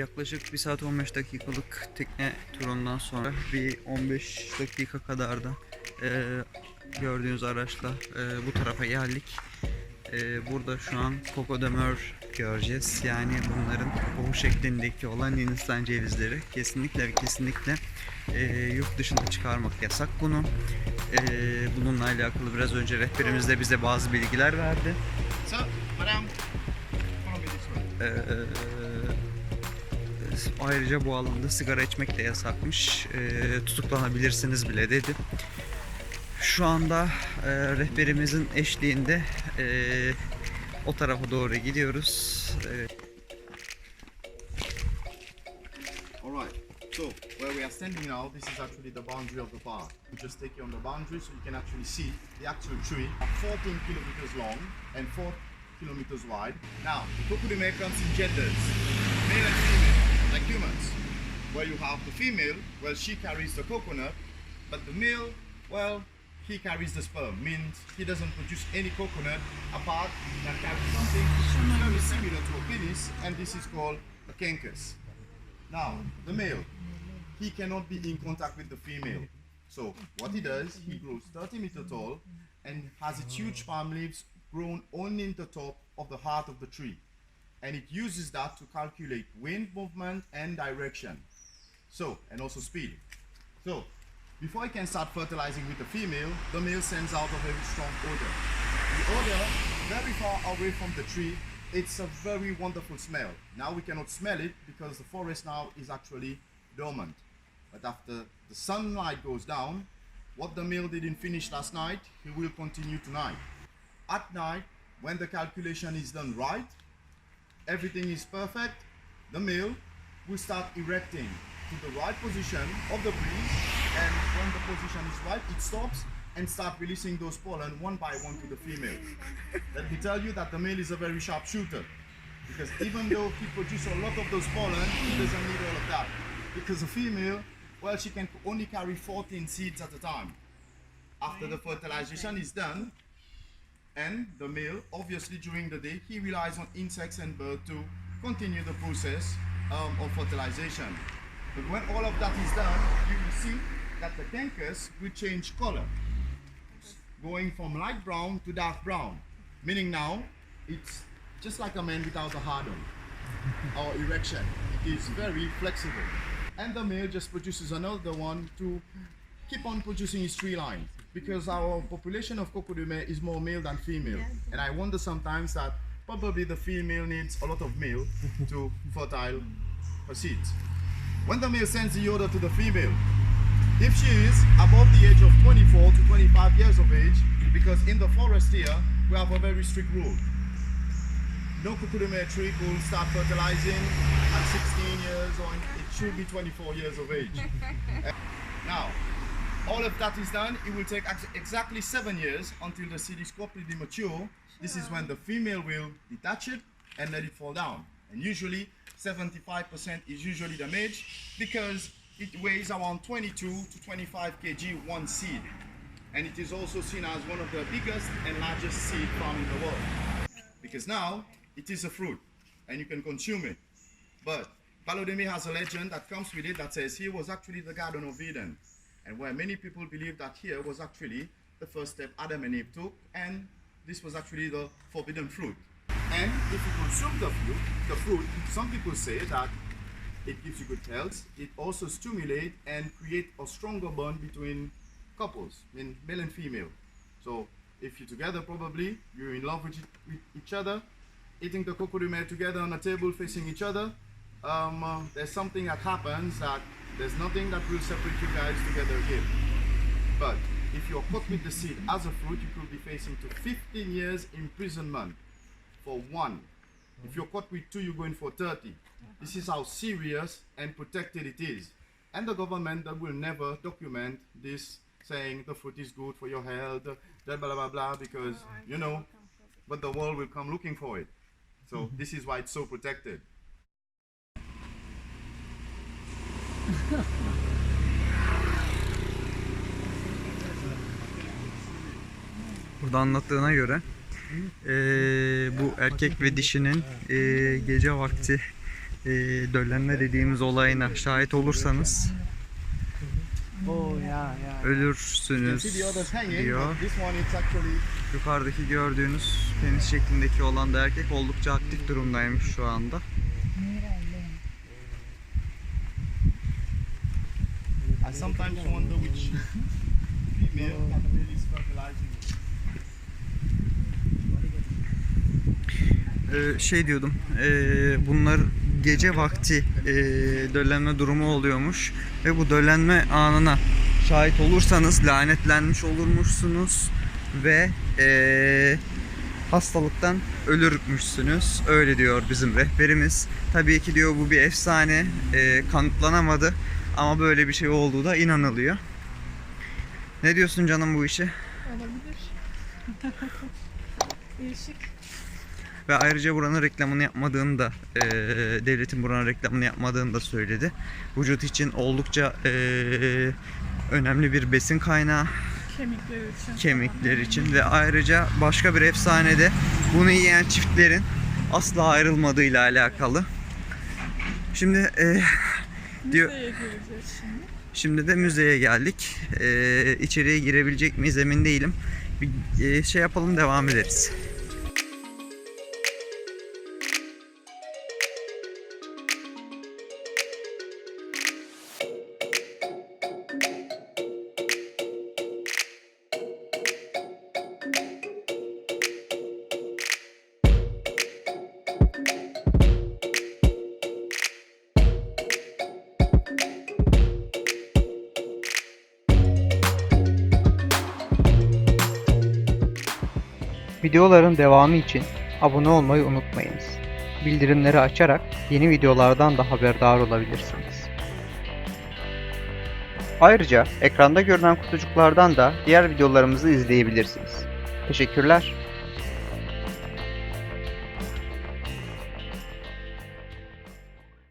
Yaklaşık 1 saat 15 dakikalık tekne turundan sonra bir 15 dakika kadar da gördüğünüz araçla bu tarafa geldik. Burada şu an Coco de Mer göreceğiz. Yani bunların tohum şeklindeki olan Hindistan cevizleri. Kesinlikle ve kesinlikle yurt dışında çıkarmak yasak bunu. Bununla alakalı biraz önce rehberimiz de bize bazı bilgiler verdi. Ayrıca bu alanda sigara içmek de yasakmış. Tutuklanabilirsiniz bile dedi. Şu anda rehberimizin eşliğinde o tarafa doğru gidiyoruz. Alright, so where we are standing now, this is actually the boundary of the park. We just take you on the boundary so you can actually see the actual tree, 14 kilometers long and 4 kilometers wide. Now, the Coco de Mer comes in genders, male and female, like humans. Where you have the female, well, she carries the coconut, but the male, well, he carries the sperm, means he doesn't produce any coconut apart that carries something very similar to a penis, and this is called a canthus. Now, the male, he cannot be in contact with the female. So, what he does, he grows 30 meters tall and has its huge palm leaves grown only in the top of the heart of the tree. And it uses that to calculate wind movement and direction. So, and also speed. So, before he can start fertilizing with the female, the male sends out a very strong odor. The odor, very far away from the tree, it's a very wonderful smell. Now we cannot smell it because the forest now is actually dormant. But after the sunlight goes down, what the male didn't finish last night, he will continue tonight. At night, when the calculation is done right, everything is perfect, the male will start erecting to the right position of the breeze, and when the position is right, it stops and start releasing those pollen one by one to the female. Let me tell you that the male is a very sharp shooter, because even though he produces a lot of those pollen, he doesn't need all of that. Because the female, well, she can only carry 14 seeds at a time. After the fertilization is done, and the male, obviously during the day, he relies on insects and birds to continue the process of fertilization. But when all of that is done, you will see that the canthus will change color, going from light brown to dark brown, meaning now it's just like a man without a hard on or erection. It is very flexible. And the male just produces another one to keep on producing his tree line, because our population of Coco de Mer is more male than female. And I wonder sometimes that probably the female needs a lot of male to fertile her seeds. When the male sends the odor to the female, if she is above the age of 24 to 25 years of age, because in the forest here, we have a very strict rule. No Coco de Mer tree will start fertilizing at 16 years, or it should be 24 years of age. Now, all of that is done, it will take exactly 7 years until the seed is completely mature. This is when the female will detach it and let it fall down. And usually, 75% is usually the mate, because it weighs around 22 to 25 kg one seed. And it is also seen as one of the biggest and largest seed farm in the world. Because now, it is a fruit, and you can consume it. But Coco de Mer has a legend that comes with it that says here was actually the Garden of Eden, and where many people believe that here was actually the first step Adam and Eve took, and this was actually the forbidden fruit. And if you consume the fruit, some people say that it gives you good health. It also stimulates and creates a stronger bond between couples, male and female. So if you're together, probably you're in love with each other, eating the Coco de Mer together on a table facing each other. There's something that happens that there's nothing that will separate you guys together again. But if you're caught with the seed as a fruit, you could be facing to 15 years imprisonment for one. If you're caught with two, you're going for 30. This is how serious and protected it is. And the government that will never document this, saying the fruit is good for your health, blah blah blah blah, because you know, but the world will come looking for it. So this is why it's so protected. Burada anlattığına göre bu erkek ve dişinin gece vakti döllenme dediğimiz olayına şahit olursanız ölürsünüz diyor. Yukarıdaki gördüğünüz tenis şeklindeki olan da erkek oldukça aktif durumdaymış şu anda. I sometimes wonder which female really is fertilizing. Şey diyordum, bunlar gece vakti döllenme durumu oluyormuş ve bu döllenme anına şahit olursanız lanetlenmiş olurmuşsunuz ve hastalıktan ölürmüşsünüz. Öyle diyor bizim rehberimiz. Tabii ki diyor bu bir efsane, kanıtlanamadı ama böyle bir şey olduğu da inanılıyor. Ne diyorsun canım bu işe? Olabilir. Değişik. Ve ayrıca buranın reklamını yapmadığını da, devletin buranın reklamını yapmadığını da söyledi. Vücut için oldukça önemli bir besin kaynağı. Kemikler için ve ayrıca başka bir efsanede bunu yiyen çiftlerin asla ayrılmadığıyla alakalı. Şimdi diyor. Şimdi de müzeye geldik. İçeriye girebilecek miyiz emin değilim. Bir şey yapalım, devam ederiz. Videoların devamı için abone olmayı unutmayınız. Bildirimleri açarak yeni videolardan da haberdar olabilirsiniz. Ayrıca ekranda görünen kutucuklardan da diğer videolarımızı izleyebilirsiniz. Teşekkürler.